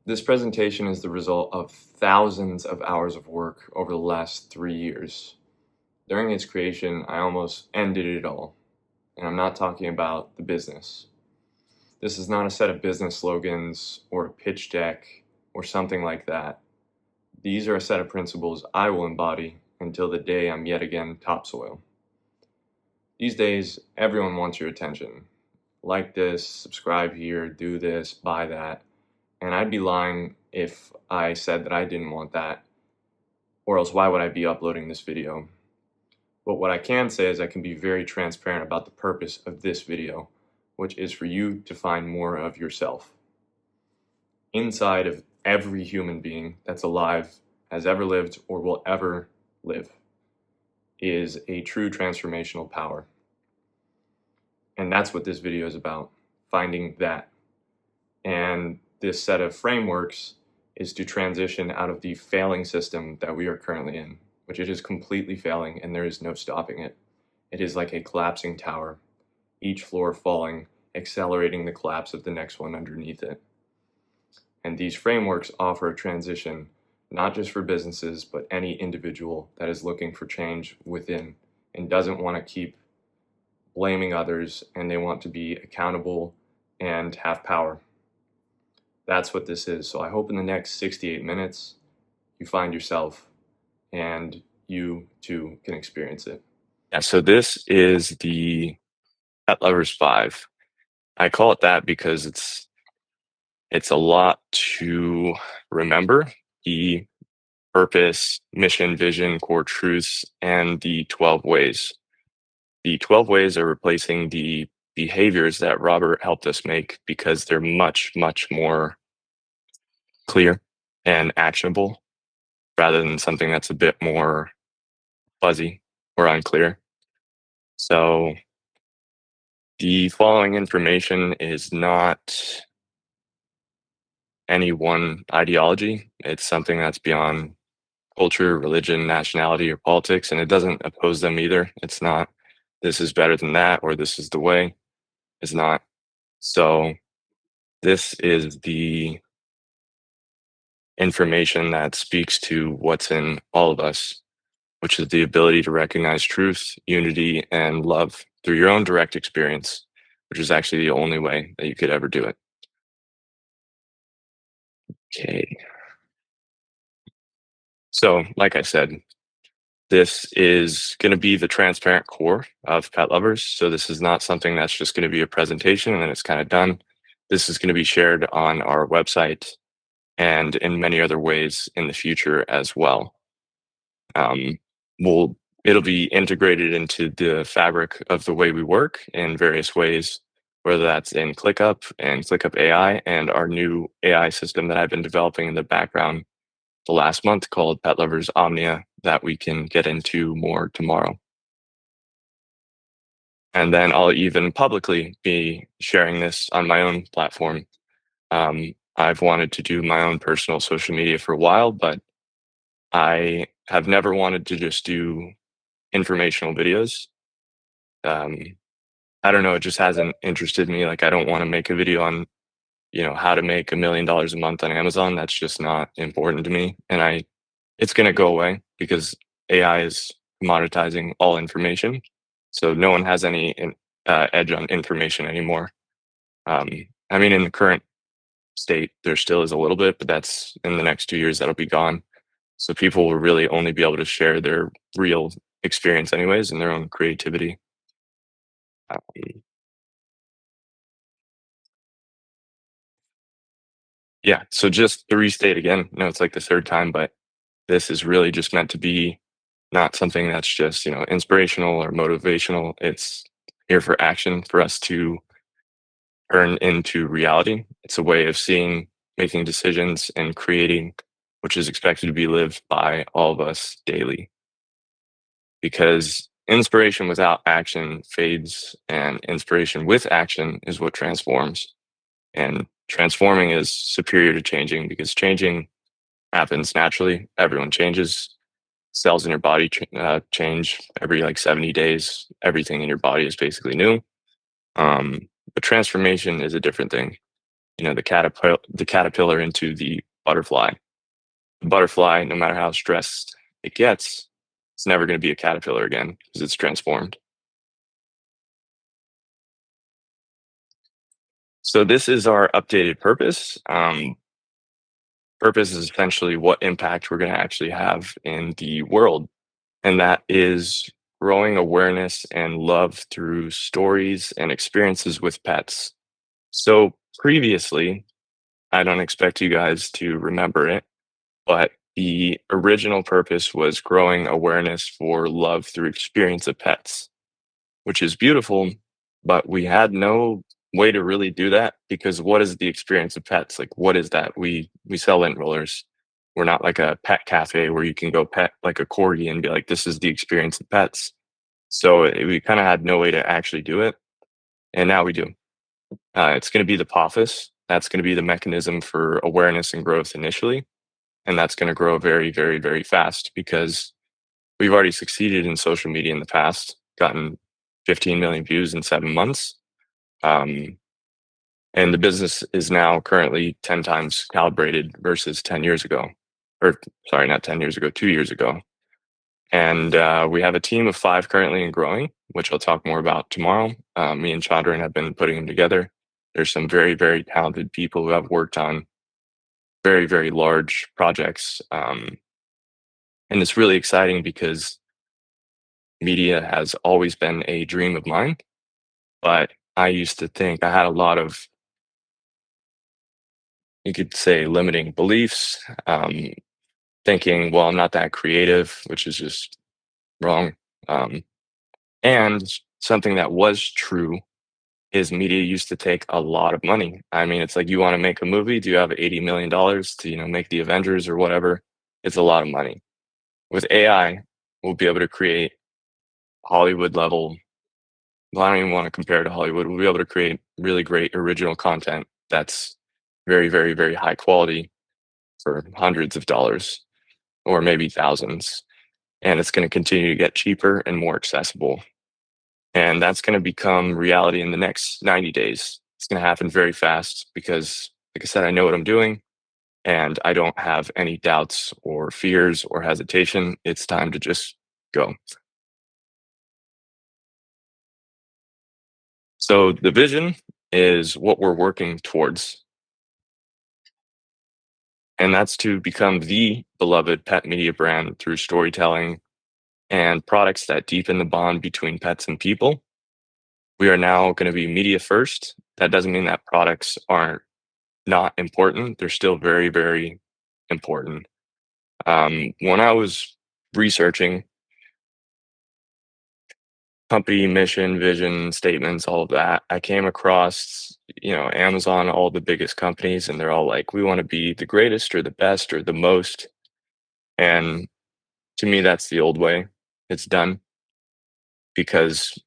This presentation is the result of thousands of hours of work over the last 3 years. During its creation, I almost ended it all, and I'm not talking about the business. This is not a set of business slogans or a pitch deck or something like that. These are a set of principles I will embody until the day I'm yet again topsoil. These days, everyone wants your attention. Like this, subscribe here, do this, buy that. And I'd be lying if I said that I didn't want that, or else why would I be uploading this video? But what I can say is I can be very transparent about the purpose of this video, which is for you to find more of yourself. Inside of every human being that's alive, has ever lived, or will ever live, is a true transformational power. And that's what this video is about, finding that. And this set of frameworks is to transition out of the failing system that we are currently in, which it is completely failing and there is no stopping it. It is like a collapsing tower, each floor falling, accelerating the collapse of the next one underneath it. And these frameworks offer a transition, not just for businesses, but any individual that is looking for change within and doesn't want to keep blaming others, and they want to be accountable and have power. That's what this is. So I hope in the next 68 minutes, you find yourself and you too can experience it. Yeah, so this is the PetLovers Five. I call it that because it's a lot to remember. The purpose, mission, vision, core truths, and the 12 ways. The 12 ways are replacing the behaviors that Robert helped us make because they're much, much more clear and actionable rather than something that's a bit more fuzzy or unclear. So the following information is not any one ideology. It's something that's beyond culture, religion, nationality, or politics, and it doesn't oppose them either. It's not, this is better than that, or this is the way. It's not. So this is the information that speaks to what's in all of us, which is the ability to recognize truth, unity, and love through your own direct experience, which is actually the only way that you could ever do it. Okay. So, like I said, this is going to be the transparent core of Pet Lovers. So this is not something that's just going to be a presentation and then it's kind of done. This is going to be shared on our website and in many other ways in the future as well. It'll be integrated into the fabric of the way we work in various ways, whether that's in ClickUp and ClickUp AI and our new AI system that I've been developing in the background the last month called Pet Lovers Omnia that we can get into more tomorrow. And then I'll even publicly be sharing this on my own platform. I've wanted to do my own personal social media for a while, but I have never wanted to just do informational videos. I don't know, it just hasn't interested me. Like I don't want to make a video on, how to make $1 million a month on Amazon. That's just not important to me. And it's going to go away because AI is commoditizing all information. So no one has any edge on information anymore. I mean, in the current state, there still is a little bit, but that's in the next 2 years, that'll be gone. So people will really only be able to share their real experience anyways and their own creativity. Um, yeah, so just to restate again, it's like the third time, but this is really just meant to be not something that's just, inspirational or motivational. It's here for action for us to turn into reality. It's a way of seeing, making decisions, and creating, which is expected to be lived by all of us daily. Because inspiration without action fades, and inspiration with action is what transforms. And transforming is superior to changing because changing happens naturally. Everyone changes. Cells in your body change every like 70 days. Everything in your body is basically new. But transformation is a different thing. the caterpillar into the butterfly. The butterfly, no matter how stressed it gets, it's never going to be a caterpillar again because it's transformed. So this is our updated purpose. Purpose is essentially what impact we're going to actually have in the world, and that is growing awareness and love through stories and experiences with pets. So previously, I don't expect you guys to remember it, but the original purpose was growing awareness for love through experience of pets, which is beautiful, but we had no way to really do that because what is the experience of pets? Like what is that? We sell lint rollers. We're not like a pet cafe where you can go pet like a corgi and be like, this is the experience of pets. So we kind of had no way to actually do it. And now we do. It's going to be the POFIS. That's going to be the mechanism for awareness and growth initially. And that's going to grow very, very, very fast because we've already succeeded in social media in the past, gotten 15 million views in 7 months. Um, and the business is now currently 10 times calibrated versus 10 years ago. Or, sorry, not 10 years ago, 2 years ago. And we have a team of 5 currently and growing, which I'll talk more about tomorrow. Me and Chandran have been putting them together. There's some very, very talented people who have worked on very, very large projects. And it's really exciting because media has always been a dream of mine. But I used to think I had a lot of, you could say, limiting beliefs, thinking, well, I'm not that creative, which is just wrong. Um, and something that was true is media used to take a lot of money. I mean, it's like you want to make a movie, do you have $80 million to, make the Avengers or whatever? It's a lot of money. With AI, we'll be able to create Hollywood level. Well, I don't even want to compare to Hollywood. We'll be able to create really great original content that's very, very, very high quality for hundreds of dollars or maybe thousands. And it's going to continue to get cheaper and more accessible. And that's going to become reality in the next 90 days. It's going to happen very fast because, like I said, I know what I'm doing and I don't have any doubts or fears or hesitation. It's time to just go. So the vision is what we're working towards, and that's to become the beloved pet media brand through storytelling and products that deepen the bond between pets and people. We are now going to be media first. That doesn't mean that products aren't not important. They're still very, very important. When I was researching company mission, vision, statements, all of that, I came across, Amazon, all the biggest companies, and they're all like, we want to be the greatest or the best or the most. And to me, that's the old way. It's done because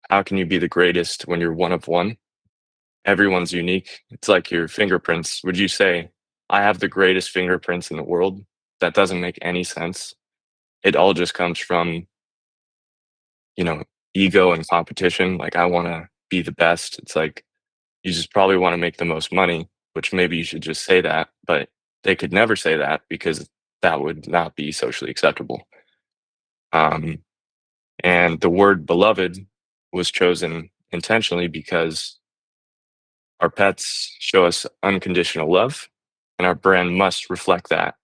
how can you be the greatest when you're one of one? Everyone's unique. It's like your fingerprints. Would you say, I have the greatest fingerprints in the world? That doesn't make any sense. It all just comes from, you know, ego and competition. Like, I want to be the best. It's like, you just probably want to make the most money, which maybe you should just say that, but they could never say that because that would not be socially acceptable. Um, and the word beloved was chosen intentionally because our pets show us unconditional love, and our brand must reflect that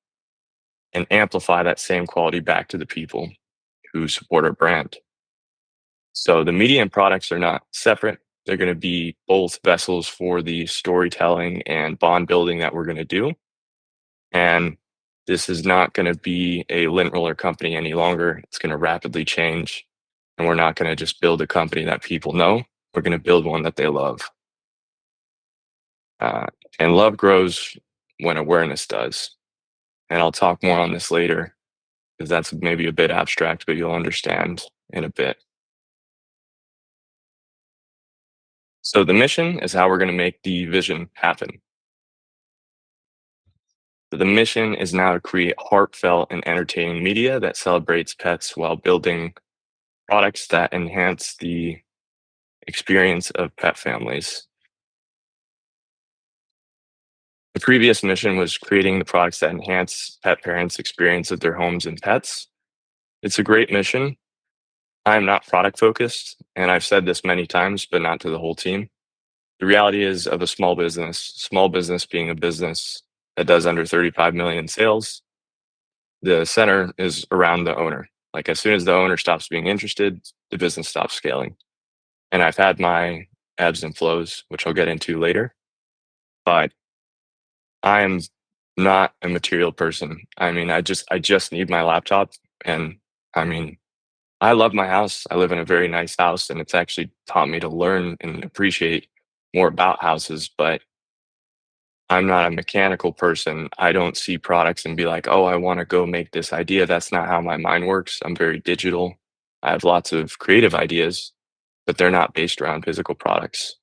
and amplify that same quality back to the people who support our brand. So the media and products are not separate. They're going to be both vessels for the storytelling and bond building that we're going to do. And this is not going to be a lint roller company any longer. It's going to rapidly change. And we're not going to just build a company that people know. We're going to build one that they love. Uh, and love grows when awareness does. And I'll talk more on this later because that's maybe a bit abstract, but you'll understand in a bit. So the mission is how we're going to make the vision happen. So the mission is now to create heartfelt and entertaining media that celebrates pets while building products that enhance the experience of pet families. The previous mission was creating the products that enhance pet parents' experience of their homes and pets. It's a great mission. I'm not product focused, and I've said this many times, but not to the whole team. The reality is of a small business being a business that does under 35 million in sales, the center is around the owner. Like as soon as the owner stops being interested, the business stops scaling. And I've had my ebbs and flows, which I'll get into later, but I'm not a material person. I mean, I just need my laptop and I mean, I love my house. I live in a very nice house and it's actually taught me to learn and appreciate more about houses, but I'm not a mechanical person. I don't see products and be like, "Oh, I wanna go make this idea." That's not how my mind works. I'm very digital. I have lots of creative ideas, but they're not based around physical products.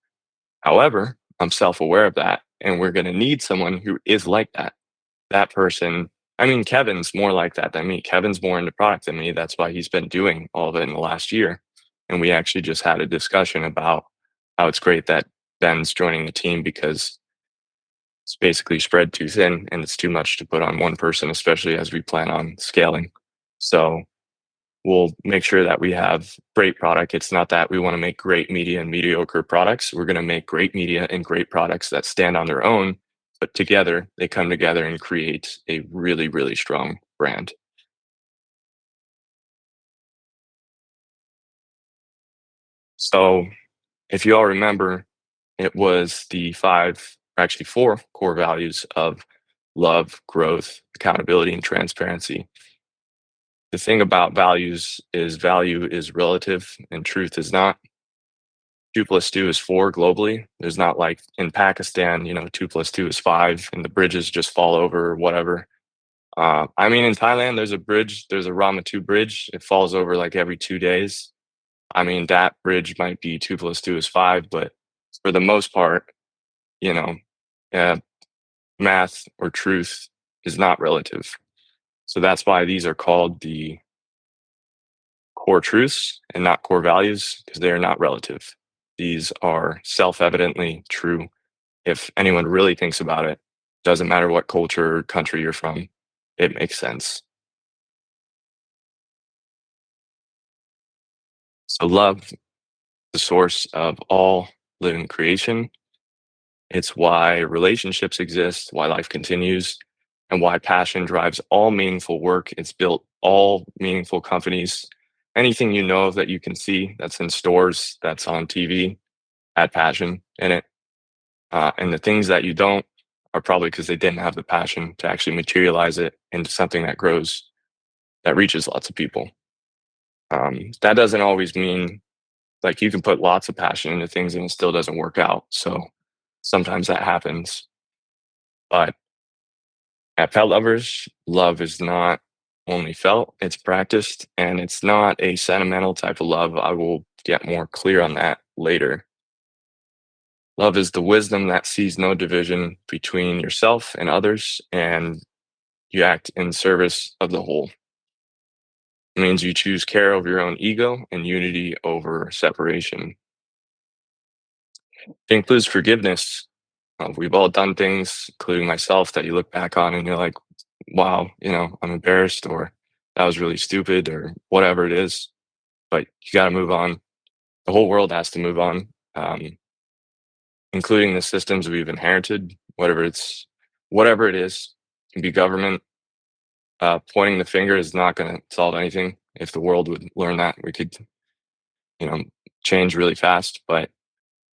However, I'm self-aware of that, and we're gonna need someone who is like that. That person I mean, Kevin's more like that than me. Kevin's more into product than me. That's why he's been doing all of it in the last year. And we actually just had a discussion about how it's great that Ben's joining the team because it's basically spread too thin and it's too much to put on one person, especially as we plan on scaling. So we'll make sure that we have great product. It's not that we want to make great media and mediocre products. We're going to make great media and great products that stand on their own, but together they come together and create a really, really strong brand. So if you all remember, it was the five, actually four core values of love, growth, accountability, and transparency. The thing about values is value is relative and truth is not. 2 plus 2 is 4 globally. There's not like in Pakistan, 2 plus 2 is 5 and the bridges just fall over or whatever. I mean, in Thailand, there's a Rama 2 bridge. It falls over like every 2 days. I mean, that bridge might be 2 plus 2 is 5, but for the most part, you know, uh, math or truth is not relative. So that's why these are called the core truths and not core values because they are not relative. These are self evidently true. If anyone really thinks about it, doesn't matter what culture or country you're from, it makes sense. So, love, the source of all living creation. It's why relationships exist, why life continues, and why passion drives all meaningful work. It's built all meaningful companies. Anything you know of that you can see that's in stores, that's on TV, had passion in it. And the things that you don't are probably because they didn't have the passion to actually materialize it into something that grows, that reaches lots of people. That doesn't always mean like you can put lots of passion into things and it still doesn't work out. So sometimes that happens. But at Pet Lovers, love is not only felt, it's practiced, and it's not a sentimental type of love. I will get more clear on that later. Love is the wisdom that sees no division between yourself and others, and you act in service of the whole. It means you choose care over your own ego and unity over separation. It includes forgiveness. We've all done things, including myself, that you look back on and you're like, wow, I'm embarrassed or that was really stupid or whatever it is. But you got to move on. The whole world has to move on, including the systems we've inherited, whatever it is. It can be government. Pointing the finger is not going to solve anything. If the world would learn that, we could, you know, change really fast. But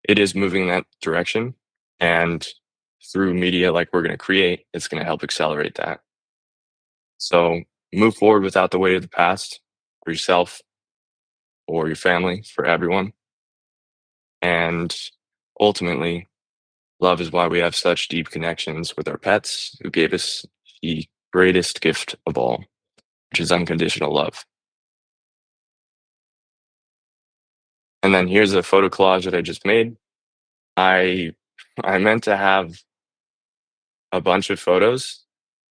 it is moving in that direction, and through media like we're going to create, it's going to help accelerate that. So move forward without the weight of the past for yourself or your family, for everyone. And ultimately, love is why we have such deep connections with our pets who gave us the greatest gift of all, which is unconditional love. And then here's a photo collage that I just made. I I meant to have a bunch of photos.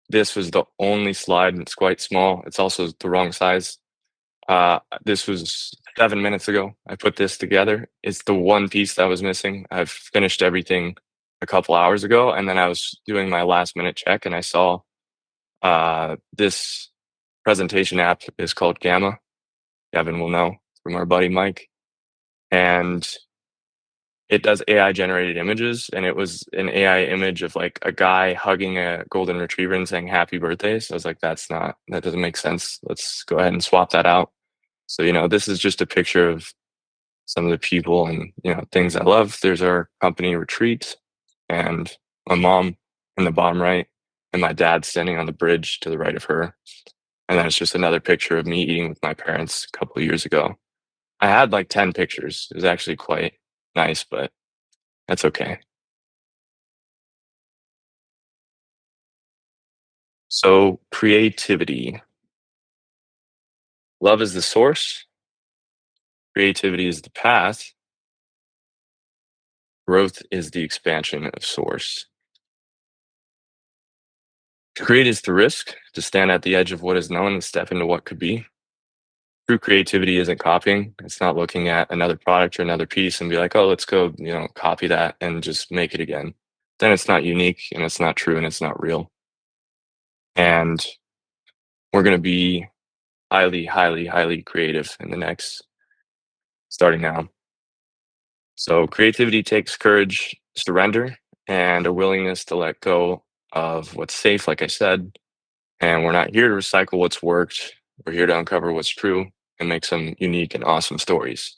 This was the only slide, and it's quite small. It's also the wrong size. This was 7 minutes ago. I put this together. It's the one piece that was missing. I've finished everything. a couple hours ago, and then I was doing my last minute check, and I saw this presentation app is called Gamma. Gavin will know from our buddy Mike, and it does AI generated images, and it was an AI image of like a guy hugging a golden retriever and saying happy birthday. So I was like, that doesn't make sense. Let's go ahead and swap that out. So, this is just a picture of some of the people and, things I love. There's our company retreat and my mom in the bottom right and my dad standing on the bridge to the right of her. And then it's just another picture of me eating with my parents a couple of years ago. I had like 10 pictures. It was actually quite nice, but that's okay. So, creativity. Love is the source, creativity is the path, growth is the expansion of source. To create is to risk, to stand at the edge of what is known and step into what could be. True creativity isn't copying. It's not looking at another product or another piece and be like, oh, let's go, copy that and just make it again. Then it's not unique and it's not true and it's not real. And we're going to be highly, highly, highly creative in the next, starting now. So creativity takes courage, surrender, and a willingness to let go of what's safe, like I said. And we're not here to recycle what's worked. We're here to uncover what's true and make some unique and awesome stories.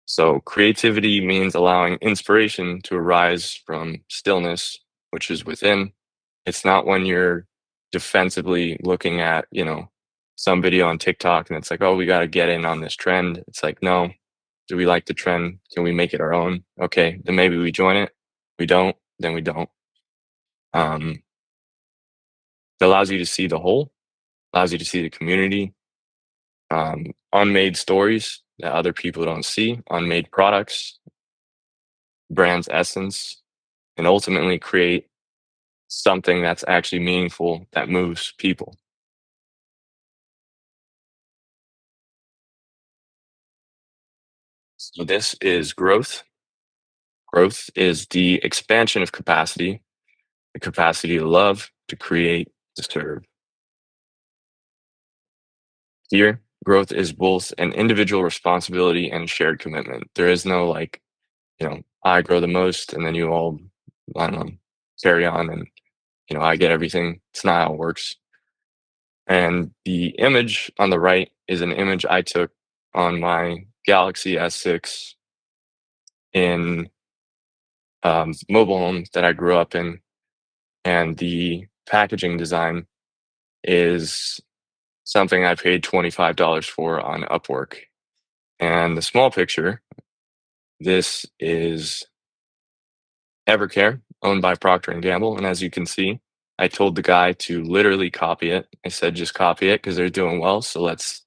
So creativity means allowing inspiration to arise from stillness, which is within. It's not when you're defensively looking at, some video on TikTok and it's like, oh, we got to get in on this trend. It's like, no, do we like the trend? Can we make it our own? Okay, then maybe we join it. We don't, then we don't. Um, it allows you to see the whole, allows you to see the community, unmade stories that other people don't see, unmade products, brand's essence, and ultimately create something that's actually meaningful that moves people. So this is growth. Growth is the expansion of capacity, the capacity to love, to create, to serve. Here, growth is both an individual responsibility and shared commitment. There is no like, I grow the most and then you all, I don't know, carry on and, I get everything. It's not how it works. And the image on the right is an image I took on my Galaxy S6 in mobile home that I grew up in. And the packaging design is something I paid $25 for on Upwork. And the small picture, this is Evercare, owned by Procter and Gamble. And as you can see, I told the guy to literally copy it. I said, just copy it because they're doing well. So let's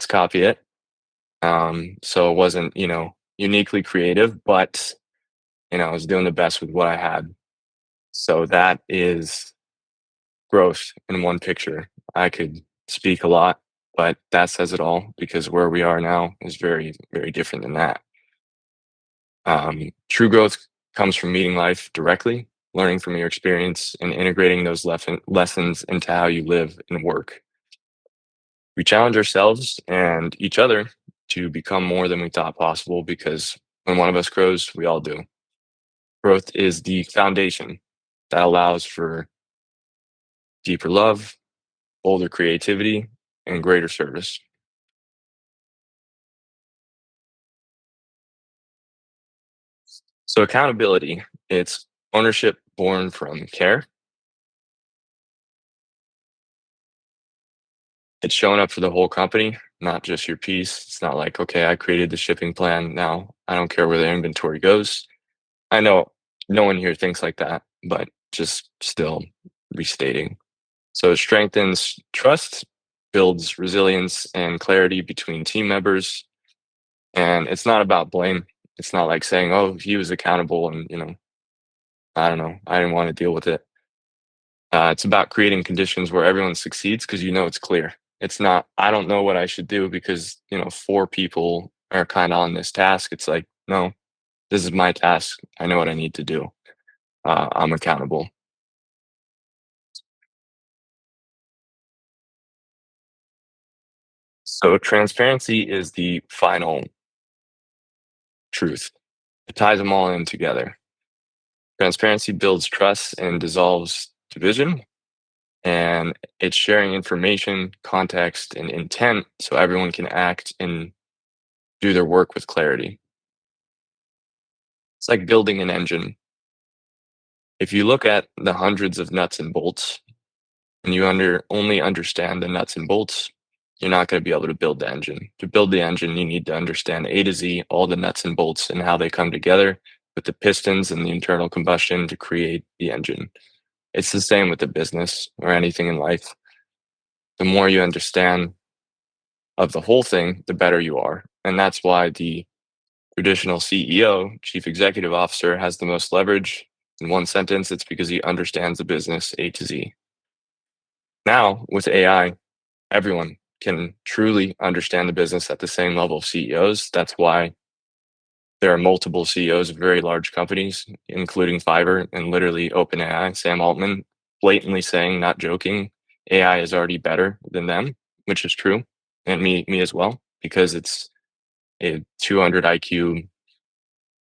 copy it. So it wasn't, uniquely creative, but I was doing the best with what I had. So that is growth in one picture. I could speak a lot, but that says it all because where we are now is very, very different than that. True growth comes from meeting life directly, learning from your experience, and integrating those lessons into how you live and work. We challenge ourselves and each other to become more than we thought possible because when one of us grows, we all do. Growth is the foundation that allows for deeper love, bolder creativity, and greater service. So, accountability, it's ownership born from care. It's showing up for the whole company, not just your piece. It's not like, okay, I created the shipping plan. Now I don't care where the inventory goes. I know no one here thinks like that, but just still restating. So it strengthens trust, builds resilience and clarity between team members. And it's not about blame. It's not like saying, oh, he was accountable and, I don't know, I didn't want to deal with it. It's about creating conditions where everyone succeeds because it's clear. It's not, I don't know what I should do because, four people are kind of on this task. It's like, no, this is my task. I know what I need to do. I'm accountable. So transparency is the final truth. It ties them all in together. Transparency builds trust and dissolves division, and it's sharing information, context, and intent so everyone can act and do their work with clarity. It's like building an engine. If you look at the hundreds of nuts and bolts and you only understand the nuts and bolts, you're not going to be able to build the engine. To build the engine, you need to understand A to Z, all the nuts and bolts and how they come together with the pistons and the internal combustion to create the engine. It's the same with the business or anything in life. The more you understand of the whole thing, the better you are. And that's why the traditional CEO, chief executive officer, has the most leverage. In one sentence, it's because he understands the business A to Z. Now, with AI, everyone can truly understand the business at the same level of CEOs. That's why there are multiple CEOs of very large companies, including Fiverr and literally OpenAI. Sam Altman blatantly saying, not joking, AI is already better than them, which is true, and me as well, because it's a 200 IQ,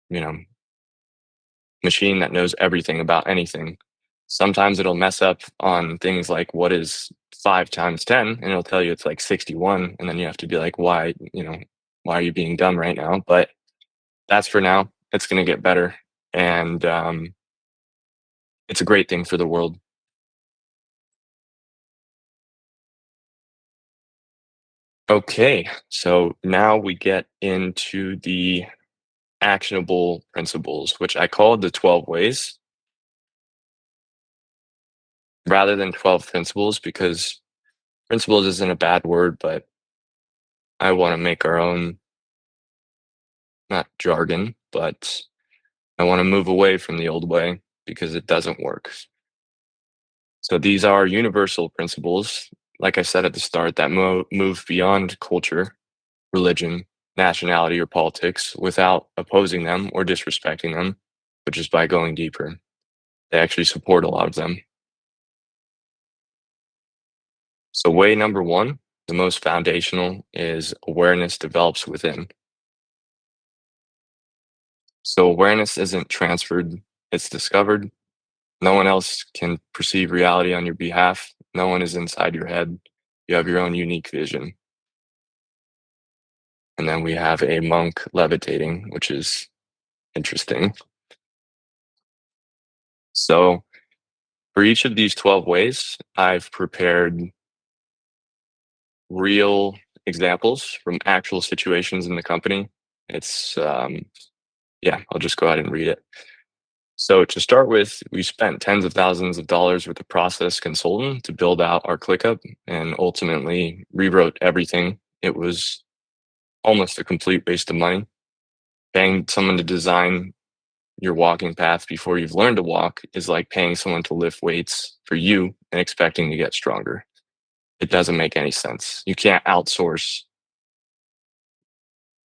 you know, machine that knows everything about anything. Sometimes it'll mess up on things like what is 5 times 10, and it'll tell you it's like 61, and then you have to be like, why, why are you being dumb right now? But that's for now. It's going to get better, and it's a great thing for the world. Okay, so now we get into the actionable principles, which I call the 12 ways rather than 12 principles, because principles isn't a bad word, but I want to make our own, not jargon, but I want to move away from the old way because it doesn't work. So these are universal principles, like I said at the start, that move beyond culture, religion, nationality, or politics without opposing them or disrespecting them, but just by going deeper. They actually support a lot of them. So, way number one, the most foundational, is awareness develops within. So, awareness isn't transferred, it's discovered. No one else can perceive reality on your behalf. No one is inside your head. You have your own unique vision. And then we have a monk levitating, which is interesting. So, for each of these 12 ways, I've prepared real examples from actual situations in the company. It's, yeah, I'll just go ahead and read it. So, to start with, we spent tens of thousands of dollars with a process consultant to build out our ClickUp and ultimately rewrote everything. It was almost a complete waste of money. Paying someone to design your walking path before you've learned to walk is like paying someone to lift weights for you and expecting to get stronger. It doesn't make any sense. You can't outsource.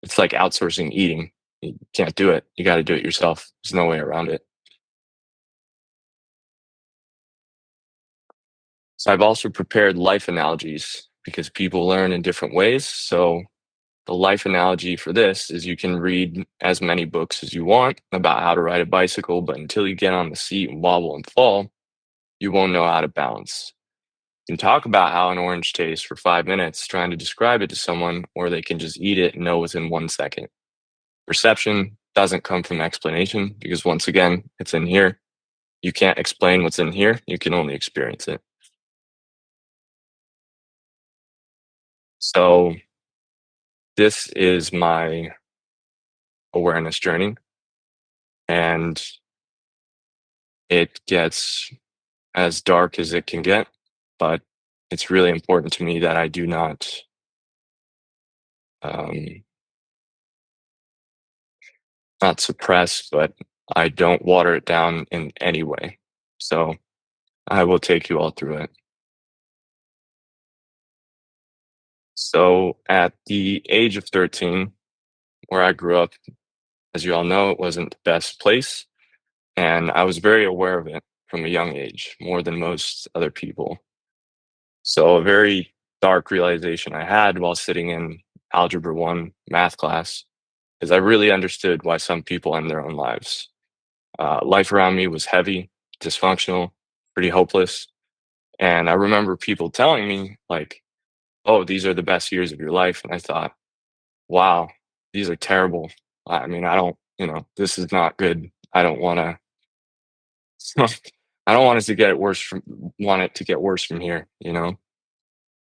It's like outsourcing eating. You can't do it. You got to do it yourself. There's no way around it. So I've also prepared life analogies because people learn in different ways. So the life analogy for this is you can read as many books as you want about how to ride a bicycle, but until you get on the seat and wobble and fall, you won't know how to balance. You can talk about how an orange tastes for 5 minutes, trying to describe it to someone, or they can just eat it and know within 1 second. Perception doesn't come from explanation because, once again, it's in here. You can't explain what's in here, you can only experience it. So, this is my awareness journey, and it gets as dark as it can get, but it's really important to me that I do um, not suppress, but I don't water it down in any way. So I will take you all through it. So at the age of 13, where I grew up, as you all know, it wasn't the best place. And I was very aware of it from a young age, more than most other people. So a very dark realization I had while sitting in Algebra 1 math class is I really understood why some people end their own lives. Life around me was heavy, dysfunctional, pretty hopeless. And I remember people telling me, like, oh, these are the best years of your life. And I thought, wow, these are terrible. I mean, I don't, this is not good. I don't want to, I don't want it to get worse want it to get worse from here.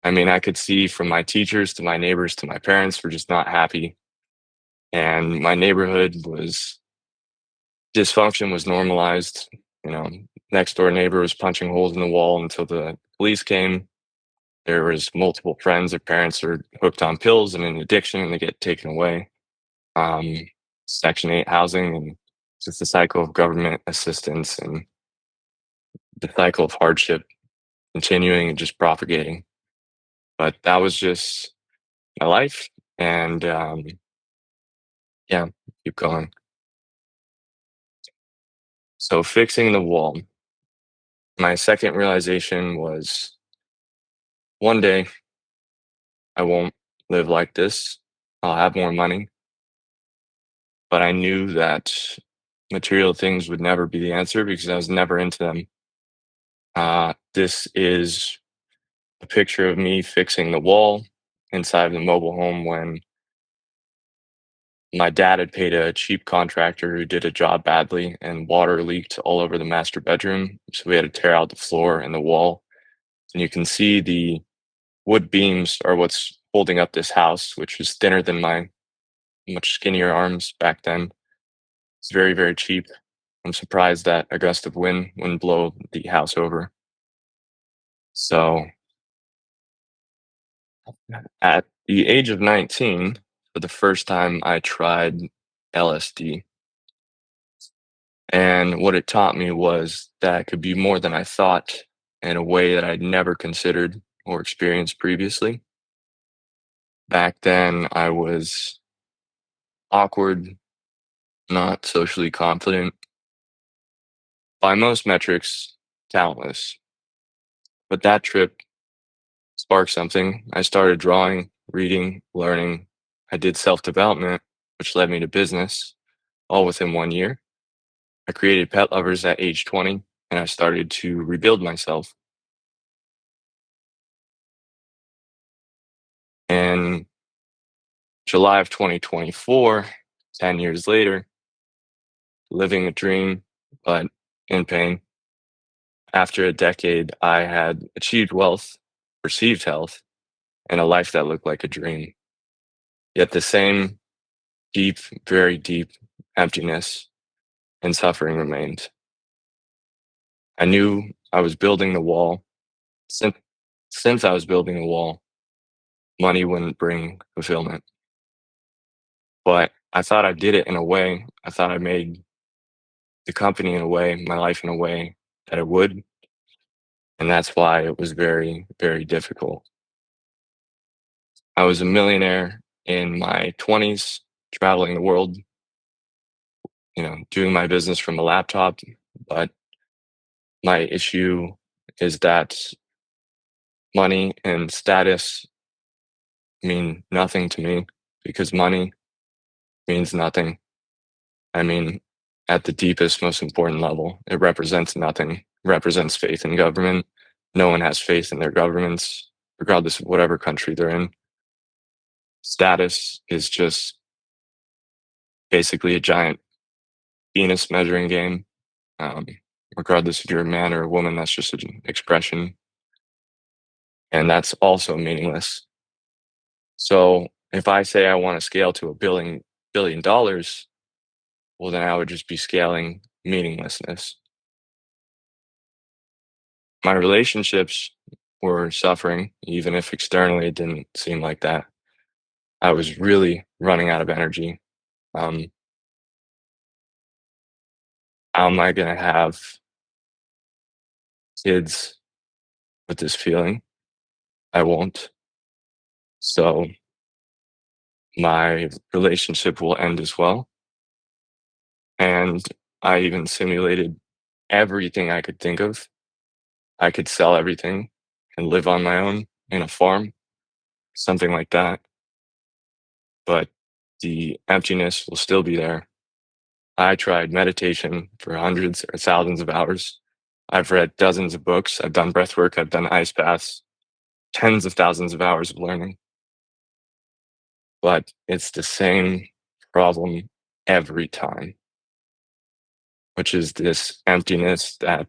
I mean, I could see from my teachers to my neighbors to my parents were just not happy. And my neighborhood was dysfunction was normalized. You know, next door neighbor was punching holes in the wall until the police came. There was multiple friends, their parents are hooked on pills and in addiction and they get taken away. Um, Section 8 housing and just the cycle of government assistance and the cycle of hardship continuing and just propagating. But that was just my life. And yeah, keep going. So fixing the wall. My second realization was one day I won't live like this. I'll have more money. But I knew that material things would never be the answer because I was never into them. This is a picture of me fixing the wall inside of the mobile home when my dad had paid a cheap contractor who did a job badly and water leaked all over the master bedroom. So we had to tear out the floor and the wall. And you can see the wood beams are what's holding up this house, which is thinner than my much skinnier arms back then. It's very, very cheap. I'm surprised that a gust of wind wouldn't blow the house over. So at the age of 19, for the first time, I tried LSD. And what it taught me was that it could be more than I thought in a way that I'd never considered or experienced previously. Back then, I was awkward, not socially confident, by most metrics, talentless. But that trip sparked something. I started drawing, reading, learning. I did self development, which led me to business, all within 1 year. I created Pet Lovers at age 20, and I started to rebuild myself. In July of 2024, 10 years later, living a dream, but in pain. After a decade, I had achieved wealth, perceived health, and a life that looked like a dream. Yet the same deep, very deep emptiness and suffering remained. I knew I was building the wall. Since, since I was building the wall, money wouldn't bring fulfillment. But I thought I did it in a way, I thought I made the company in a way, my life in a way that it would. And that's why it was very, very difficult. I was a millionaire in my 20s, traveling the world, doing my business from a laptop. But my issue is that money and status mean nothing to me because money means nothing. I mean, at the deepest, most important level, it represents nothing. It represents faith in government. No one has faith in their governments, regardless of whatever country they're in. Status is just basically a giant penis measuring game. Um, Regardless if you're a man or a woman, that's just an expression. And that's also meaningless. So if I say I want to scale to a billion dollars, well, then I would just be scaling meaninglessness. My relationships were suffering, even if externally it didn't seem like that. I was really running out of energy. Um, how am I going to have kids with this feeling? I won't. So my relationship will end as well. And I even simulated everything I could think of. I could sell everything and live on my own in a farm, something like that. But the emptiness will still be there. I tried meditation for hundreds or thousands of hours. I've read dozens of books. I've done breath work. I've done ice baths, tens of thousands of hours of learning. But it's the same problem every time, which is this emptiness that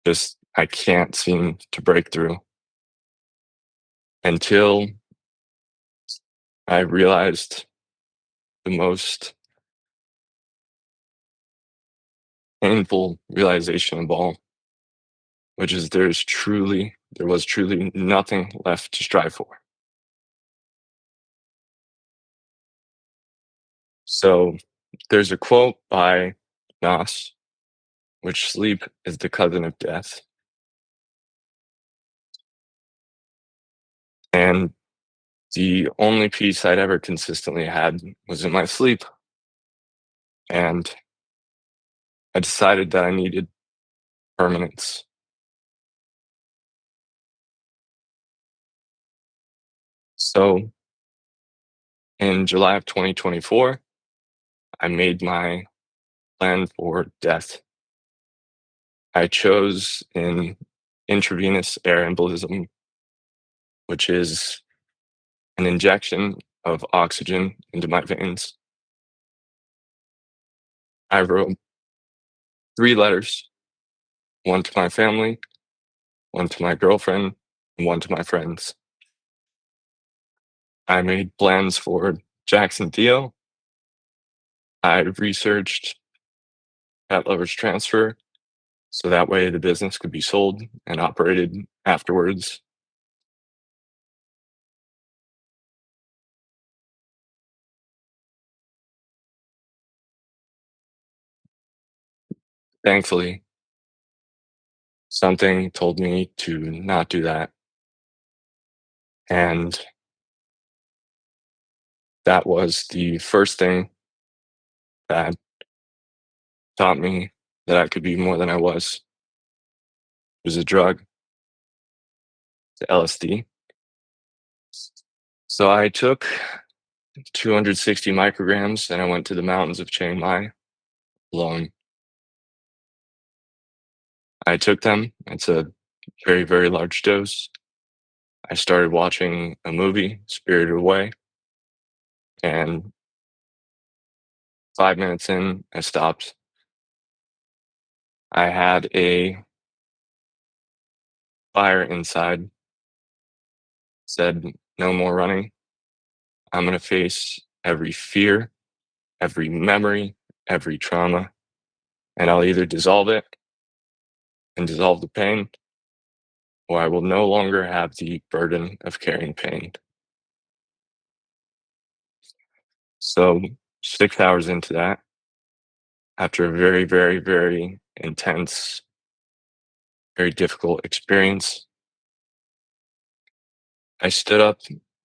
just I can't seem to break through until I realized the most painful realization of all, which is there was truly nothing left to strive for. So there's a quote by Nas, which sleep is the cousin of death. And the only peace I'd ever consistently had was in my sleep. And I decided that I needed permanence. So in July of 2024, I made my plan for death. I chose an intravenous air embolism, which is an injection of oxygen into my veins. I wrote 3 letters, one to my family, one to my girlfriend, and one to my friends. I made plans for Jackson Theo. I researched PetLovers Transfer so that way the business could be sold and operated afterwards. Thankfully, something told me to not do that. And that was the first thing that taught me that I could be more than I was. It was a drug, the LSD. So I took 260 micrograms and I went to the mountains of Chiang Mai alone. I took them. It's a very, very large dose. I started watching a movie, Spirited Away, and 5 minutes in, I stopped. I had a fire inside, said, no more running. I'm going to face every fear, every memory, every trauma, and I'll either dissolve it and dissolve the pain, or I will no longer have the burden of carrying pain. So, 6 hours into that, after a very, very, very intense, very difficult experience, I stood up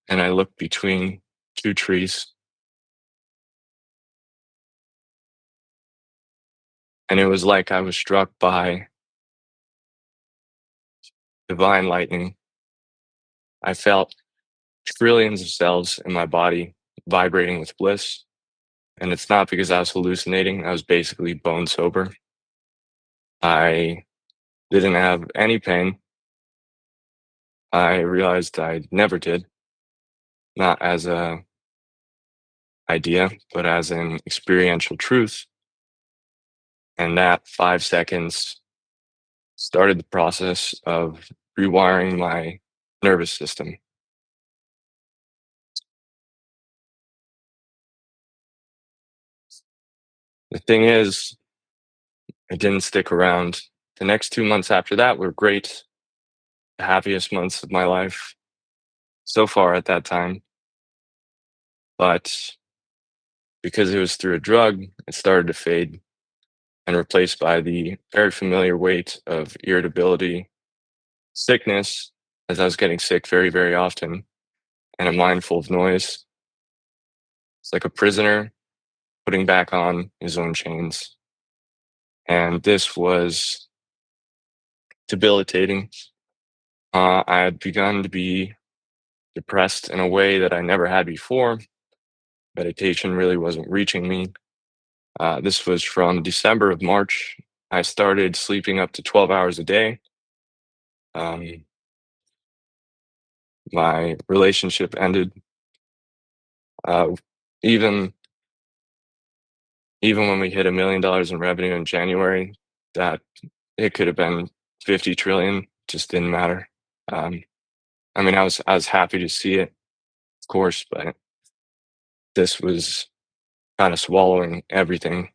and I looked between 2 trees, and it was like I was struck by divine lightning. I felt trillions of cells in my body vibrating with bliss. And it's not because I was hallucinating, I was basically bone sober. I didn't have any pain. I realized I never did, not as a idea, but as an experiential truth. And that 5 seconds started the process of rewiring my nervous system. The thing is, it didn't stick around. The next 2 months after that were great, the happiest months of my life so far at that time. But because it was through a drug, it started to fade and replaced by the very familiar weight of irritability, sickness, as I was getting sick very, very often, and a mind full of noise. It's like a prisoner putting back on his own chains. and this was debilitating. I had begun to be depressed in a way that I never had before. Meditation really wasn't reaching me. This was from December of March. I started sleeping up to 12 hours a day. Um, my relationship ended. Uh, even even when we hit $1 million in revenue in January, that it could have been 50 trillion, just didn't matter. Um, I mean, I was happy to see it, of course, but this was kind of swallowing everything.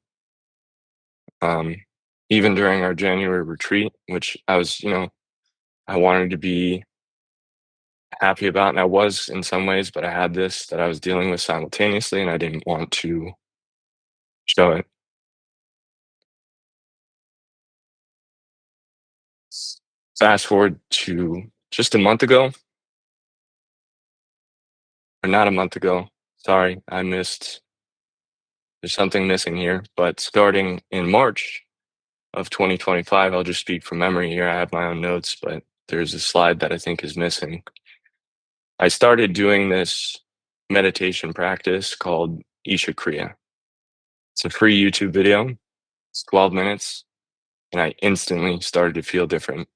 Um, Even during our January retreat, which I wanted to be happy about, and I was in some ways, but I had this that I was dealing with simultaneously, and I didn't want to show it. Fast forward to just a month ago, or not a month ago. Sorry, I missed. There's something missing here. But starting in March of 2025, I'll just speak from memory here. I have my own notes, but there's a slide that I think is missing. I started doing this meditation practice called Isha Kriya. It's a free YouTube video. It's 12 minutes, and I instantly started to feel different.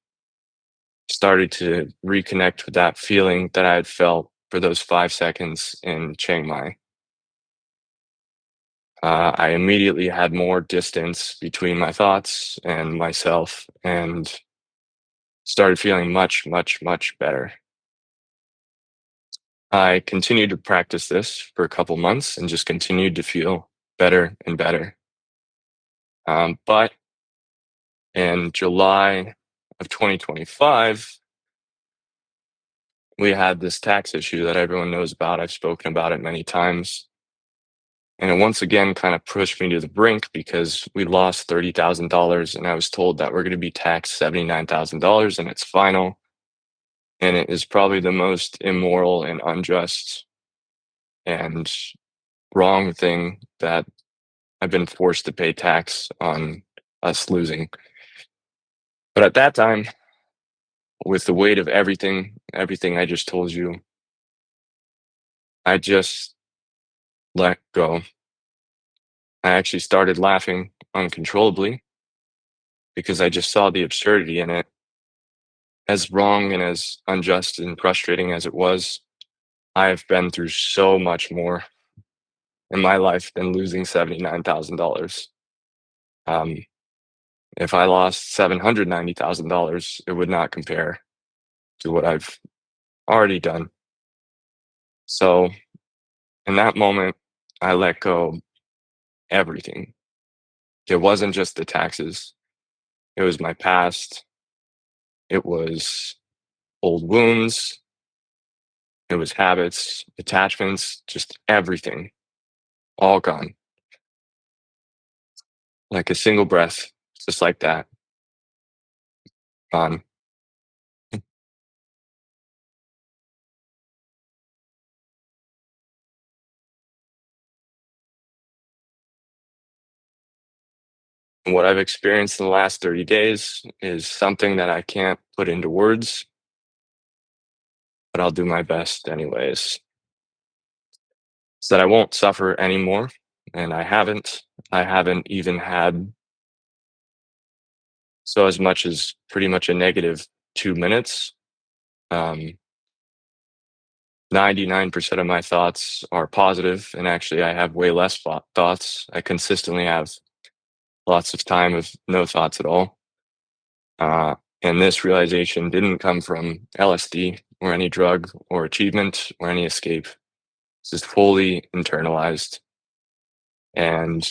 Started to reconnect with that feeling that I had felt for those 5 seconds in Chiang Mai. I immediately had more distance between my thoughts and myself and started feeling much, much, much better. I continued to practice this for a couple months and just continued to feel better and better. But in July of 2025, we had this tax issue that everyone knows about. I've spoken about it many times. And it once again kind of pushed me to the brink because we lost $30,000 and I was told that we're going to be taxed $79,000 and it's final. And it is probably the most immoral and unjust and wrong thing that I've been forced to pay tax on us losing. But at that time, with the weight of everything I just told you, I just let go. I actually started laughing uncontrollably because I just saw the absurdity in it. As wrong and as unjust and frustrating as it was, I have been through so much more in my life than losing $79,000. Um, if I lost $790,000, it would not compare to what I've already done. So in that moment, I let go everything. It wasn't just the taxes. It was my past. It was old wounds. It was habits, attachments, just everything, all gone. Like a single breath, just like that, gone. And what I've experienced in the last 30 days is something that I can't put into words, but I'll do my best anyways. So that I won't suffer anymore. And I haven't. I haven't even had so as much as pretty much a negative 2 minutes. Um, 99% of my thoughts are positive, and actually, I have way less thoughts. I consistently have lots of time of no thoughts at all. Uh, and this realization didn't come from LSD or any drug or achievement or any escape. This is fully internalized, and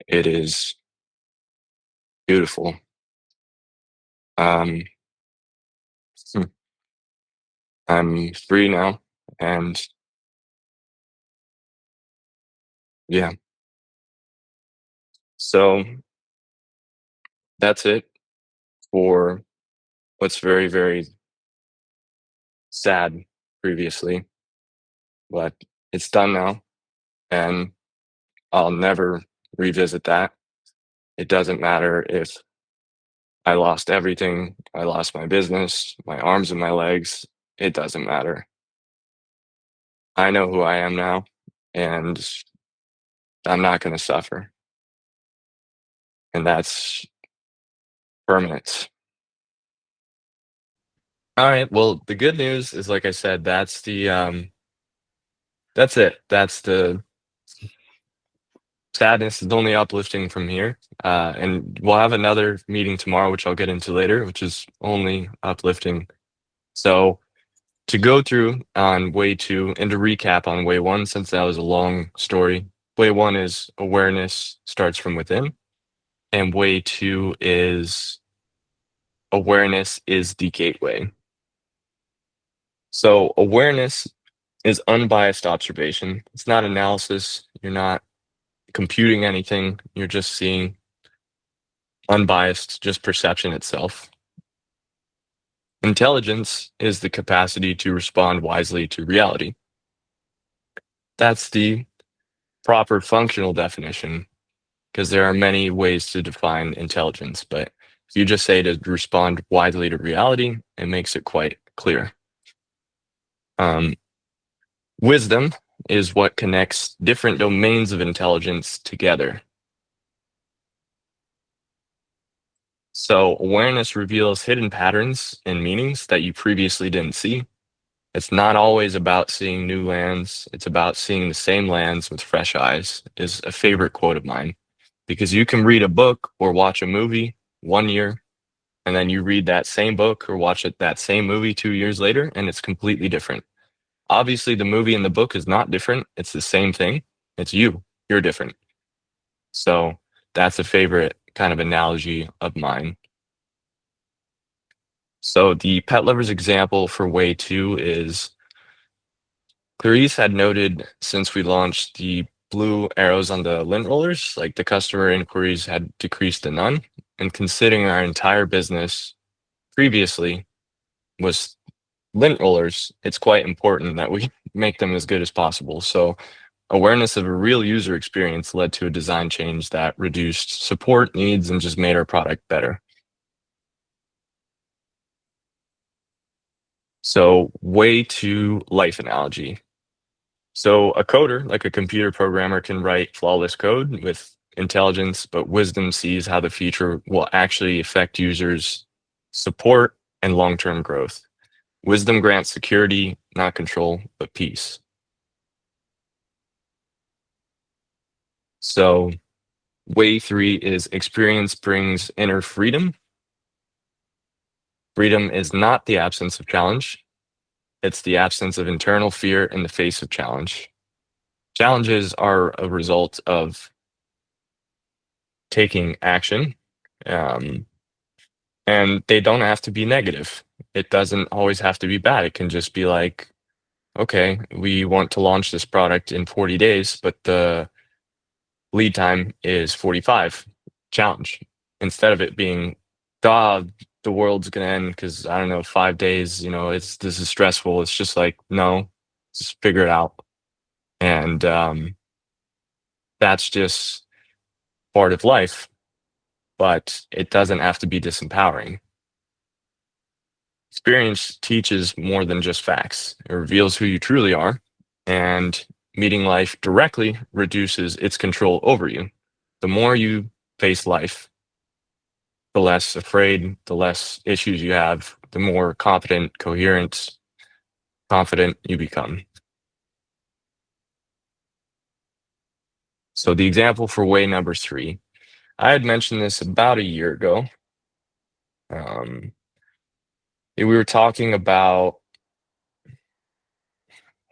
it is beautiful. Um, hmm, I'm free now, and yeah, so that's it for what's very, very sad previously, but it's done now, and I'll never revisit that. It doesn't matter if I lost everything, I lost my business, my arms and my legs. It doesn't matter. I know who I am now, and I'm not going to suffer. And that's permanent. All right. Well, the good news is, like I said, that's it. That's the sadness is only uplifting from here. And we'll have another meeting tomorrow, which I'll get into later, which is only uplifting. So to go through on way two and to recap on way one, since that was a long story, way one is awareness starts from within, and way two is awareness is the gateway. So awareness is unbiased observation. It's not analysis. You're not computing anything. You're just seeing unbiased, just perception itself. Intelligence is the capacity to respond wisely to reality. That's the proper functional definition, because there are many ways to define intelligence, but if you just say to respond wisely to reality, it makes it quite clear. Wisdom is what connects different domains of intelligence together. So awareness reveals hidden patterns and meanings that you previously didn't see. It's not always about seeing new lands. It's about seeing the same lands with fresh eyes, is a favorite quote of mine. Because you can read a book or watch a movie 1 year, and then you read that same book or watch that same movie 2 years later, and it's completely different. Obviously, the movie and the book is not different. It's the same thing. It's you. You're different. So that's a favorite kind of analogy of mine. So the pet lovers example for way two is Clarice had noted since we launched the blue arrows on the lint rollers, like the customer inquiries had decreased to none. And considering our entire business previously was lint rollers, it's quite important that we make them as good as possible. So awareness of a real user experience led to a design change that reduced support needs and just made our product better. So way to life analogy. So a coder, like a computer programmer, can write flawless code with intelligence, but wisdom sees how the feature will actually affect users' support and long-term growth. Wisdom grants security, not control, but peace. So way three is experience brings inner freedom. Freedom is not the absence of challenge. It's the absence of internal fear in the face of challenge. Challenges are a result of taking action, and they don't have to be negative. It doesn't always have to be bad. It can just be like, okay, we want to launch this product in 40 days, but the lead time is 45. Challenge. Instead of it being, ah, the world's gonna end because I don't know, 5 days, this is stressful. It's just like, no, just figure it out. And that's just part of life, but it doesn't have to be disempowering. Experience teaches more than just facts. It reveals who you truly are, and meeting life directly reduces its control over you. The more you face life, the less afraid, the less issues you have, the more confident, coherent, confident you become. So the example for way number three, I had mentioned this about a year ago. We were talking about,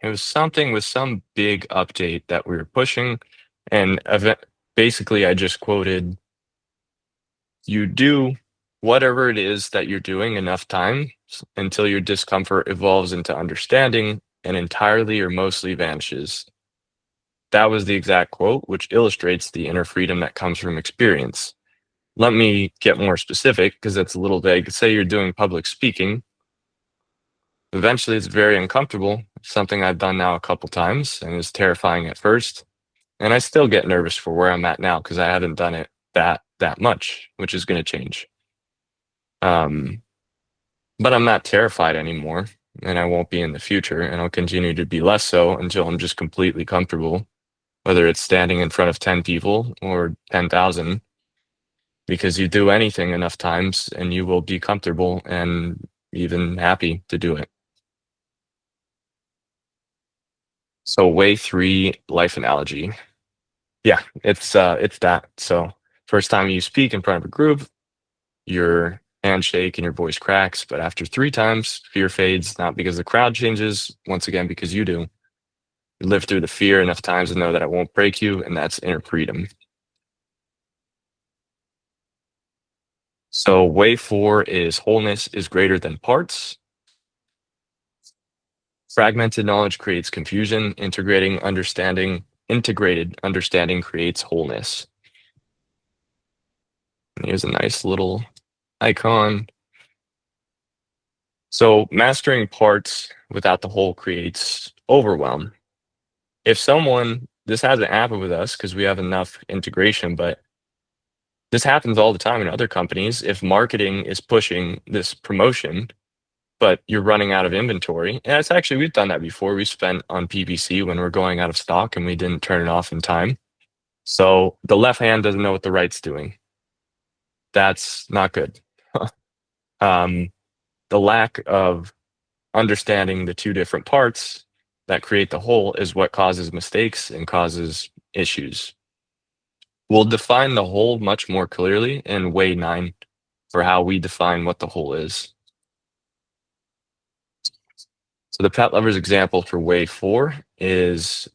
it was something with some big update that we were pushing, and basically I just quoted, you do whatever it is that you're doing enough times until your discomfort evolves into understanding and entirely or mostly vanishes. That was the exact quote, which illustrates the inner freedom that comes from experience. Let me get more specific because it's a little vague. Say you're doing public speaking. Eventually, it's very uncomfortable, something I've done now a couple times and is terrifying at first. And I still get nervous for where I'm at now because I haven't done it that that much, which is going to change. Um, but I'm not terrified anymore, and I won't be in the future, and I'll continue to be less so until I'm just completely comfortable, whether it's standing in front of 10 people or 10,000, because you do anything enough times and you will be comfortable and even happy to do it. So way three, life analogy. Yeah, it's that. So first time you speak in front of a group, your handshake and your voice cracks, but after three times, fear fades, not because the crowd changes, once again, because you do. You live through the fear enough times to know that it won't break you, and that's inner freedom. So way four is wholeness is greater than parts. Fragmented knowledge creates confusion. Integrated understanding creates wholeness. And here's a nice little icon. So mastering parts without the whole creates overwhelm. If someone, this hasn't happened with us because we have enough integration, but this happens all the time in other companies. If marketing is pushing this promotion, but you're running out of inventory, and it's actually, we've done that before. We spent on PPC when we're going out of stock and we didn't turn it off in time. So the left hand doesn't know what the right's doing. That's not good. um, the lack of understanding the two different parts that create the whole is what causes mistakes and causes issues. We'll define the whole much more clearly in way 9 for how we define what the whole is. So the pet lovers example for way 4 is